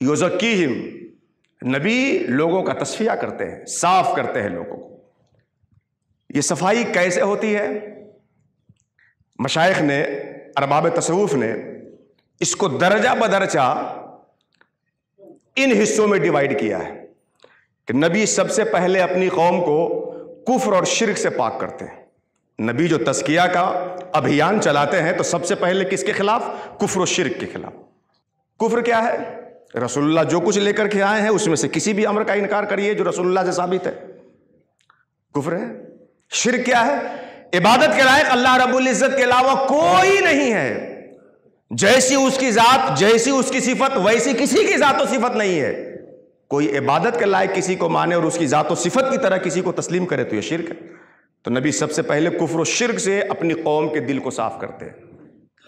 یزکیہم، نبی لوگوں کا تصفیہ کرتے ہیں، صاف کرتے ہیں لوگوں کو۔ یہ صفائی کیسے ہوتی ہے؟ مشائخ نے، ارباب تصوف نے اس کو درجہ بدرجہ ان حصوں میں ڈیوائیڈ کیا ہے کہ نبی سب سے پہلے اپنی قوم کو کفر اور شرک سے پاک کرتے ہیں۔ نبی جو تزکیہ کا ابھیان چلاتے ہیں تو سب سے پہلے کس کے خلاف؟ کفر و شرک کے خلاف۔ کفر کیا ہے؟ رسول اللہ جو کچھ لے کر کے آئے ہیں اس میں سے کسی بھی امر کا انکار کریے جو رسول اللہ سے ثابت ہے، کفر ہے۔ شرک کیا ہے؟ عبادت کے لائق اللہ رب العزت کے علاوہ کوئی نہیں ہے، جیسی اس کی ذات، جیسی اس کی صفت، ویسی کسی کی ذات و صفت نہیں ہے۔ کوئی عبادت کے لائق کسی کو مانے اور اس کی ذات و صفت کی طرح کسی کو تسلیم کرے تو یہ شرک ہے۔ تو نبی سب سے پہلے کفر و شرک سے اپنی قوم کے دل کو صاف کرتے ہیں۔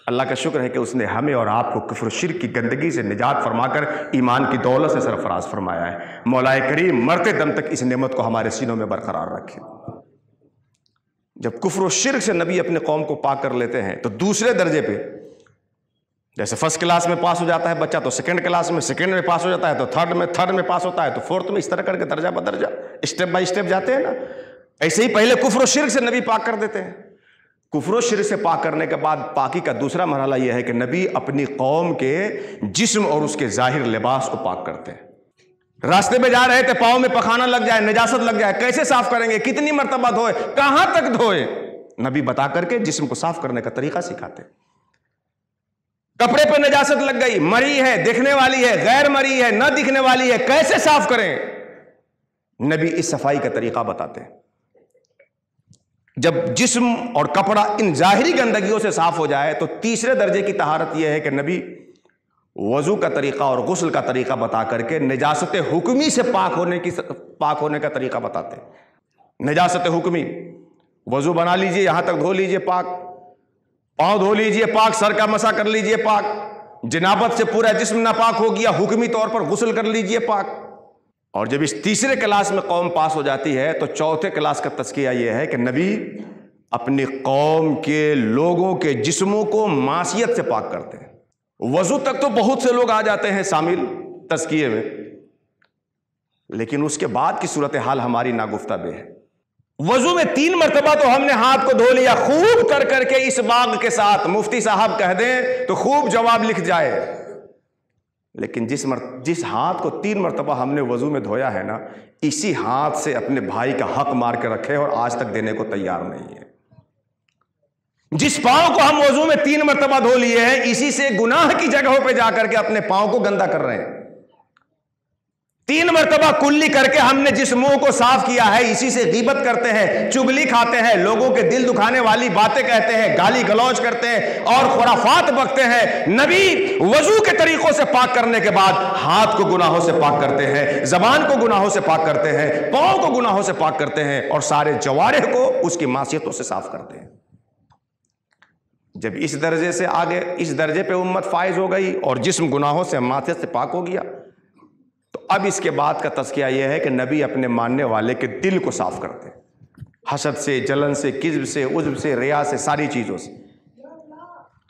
اللہ کا شکر ہے کہ اس نے ہمیں اور آپ کو کفر و شرک کی گندگی سے نجات فرما کر ایمان کی دولت سے سرفراز فرمایا ہے۔ مولا کریم مرتے دم تک اس نعمت کو ہمارے سینوں میں برقرار رکھے۔ جب کفر و شرک سے نبی اپنے قوم کو پاک کر لیتے ہیں تو دوسرے درجے پہ، جیسے فرسٹ کلاس میں پاس ہو جاتا ہے بچہ تو سیکنڈ کلاس میں، سیکنڈ میں پاس ہو جاتا ہے تو تھرڈ میں پاس ہوتا ہے تو فورتھ میں، اس طرح کر کے درجہ بدرجہ اسٹیپ بائی اسٹیپ جاتے ہیں نا۔ ایسے ہی پہلے کفر و شرک سے نبی پاک کر دیتے ہیں۔ کفر و شرک سے پاک کرنے کے بعد پاکی کا دوسرا مرحلہ یہ ہے کہ نبی اپنی قوم کے جسم اور اس کے ظاہر لباس کو پاک کرتے ہیں۔ راستے میں جا رہے تھے، پاؤں میں پخانہ لگ جائے، نجاست لگ جائے، کیسے صاف کریں گے؟ کتنی مرتبہ دھوئے؟ کہاں تک دھوئے؟ نبی بتا کر کے جسم کو صاف کرنے کا طریقہ سکھاتے۔ کپڑے پہ نجاست لگ گئی، مری ہے، دکھنے والی ہے، غیر مری ہے، نہ دکھنے والی ہے، کیسے صاف کریں؟ نبی اس صفائی کا طریقہ بتاتے ہیں۔ جب جسم اور کپڑا ان ظاہری گندگیوں سے صاف ہو جائے تو تیسرے درجے کی طہارت یہ ہے کہ نبی وضو کا طریقہ اور غسل کا طریقہ بتا کر کے نجاست حکمی سے پاک ہونے کا طریقہ بتاتے ہیں۔ نجاست حکمی، وضو بنا لیجئے، یہاں تک دھو لیجئے پاک، پاؤں دھو لیجئے پاک، سر کا مسح کر لیجئے پاک، جنابت سے پورا جسم ناپاک ہو گیا، حکمی طور پر غسل کر لیجئے پاک۔ اور جب اس تیسرے کلاس میں قوم پاس ہو جاتی ہے تو چوتھے کلاس کا تزکیہ یہ ہے کہ نبی اپنی قوم کے لوگوں کے جسموں کو معصیت سے پاک کرتے ہیں۔ وضو تک تو بہت سے لوگ آ جاتے ہیں شامل تزکیے میں، لیکن اس کے بعد کی صورتحال ہماری ناگفتہ بے ہے۔ وضو میں 3 مرتبہ تو ہم نے ہاتھ کو دھو لیا، خوب کر کر کے اس باغ کے ساتھ مفتی صاحب کہہ دیں تو خوب جواب لکھ جائے، لیکن جس ہاتھ کو 3 مرتبہ ہم نے وضو میں دھویا ہے نا، اسی ہاتھ سے اپنے بھائی کا حق مار کے رکھے اور آج تک دینے کو تیار نہیں ہے۔ جس پاؤں کو ہم وضو میں 3 مرتبہ دھو لیے ہیں، اسی سے گناہ کی جگہوں پہ جا کر کے اپنے پاؤں کو گندا کر رہے ہیں۔ 3 مرتبہ کلی کر کے ہم نے جس منہ کو صاف کیا ہے، اسی سے غیبت کرتے ہیں، چگلی کھاتے ہیں، لوگوں کے دل دکھانے والی باتیں کہتے ہیں، گالی گلوچ کرتے ہیں اور خرافات بکتے ہیں۔ نبی وضو کے طریقوں سے پاک کرنے کے بعد ہاتھ کو گناہوں سے پاک کرتے ہیں، زبان کو گناہوں سے پاک کرتے ہیں، پاؤں کو گناہوں سے پاک کرتے ہیں اور سارے جوارح کو اس کی معصیتوں سے صاف کرتے ہیں۔ جب اس درجے سے آگے، اس درجے پہ امت فائز ہو گئی اور جسم گناہوں سے، معصیت سے پاک ہو گیا، تو اب اس کے بعد کا تزکیہ یہ ہے کہ نبی اپنے ماننے والے کے دل کو صاف کرتے ہیں، حسد سے، جلن سے، کذب سے، عجب سے، ریا سے، ساری چیزوں سے۔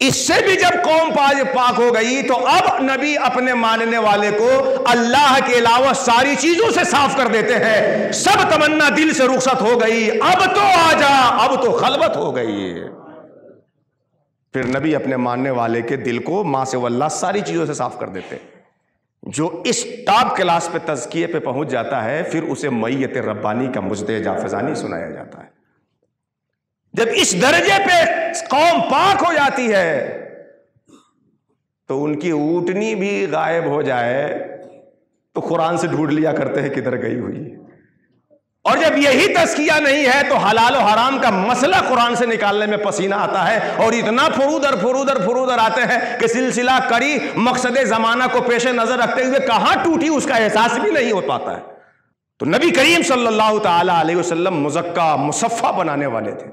اس سے بھی جب قوم پاک ہو گئی تو اب نبی اپنے ماننے والے کو اللہ کے علاوہ ساری چیزوں سے صاف کر دیتے ہیں۔ سب تمنا دل سے رخصت ہو گئی، اب تو آ جا، اب تو خلوت ہو گئی۔ پھر نبی اپنے ماننے والے کے دل کو ماں سے واللہ ساری چیزوں سے صاف کر دیتے ہیں۔ جو اس ٹاپ کلاس پہ تزکیے پہ پہنچ جاتا ہے پھر اسے میت ربانی کا مجدِ جافزانی سنایا جاتا ہے۔ جب اس درجے پہ قوم پاک ہو جاتی ہے تو ان کی اونٹنی بھی غائب ہو جائے تو قرآن سے ڈھونڈ لیا کرتے ہیں کدھر گئی ہوئی۔ اور جب یہی تزکیہ نہیں ہے تو حلال و حرام کا مسئلہ قرآن سے نکالنے میں پسینہ آتا ہے اور اتنا فرودر آتے ہیں کہ سلسلہ کری مقصد زمانہ کو پیش نظر رکھتے ہوئے کہاں ٹوٹی اس کا احساس بھی نہیں ہو پاتا ہے۔ تو نبی کریم صلی اللہ تعالی علیہ وسلم مزکہ مصفہ بنانے والے تھے۔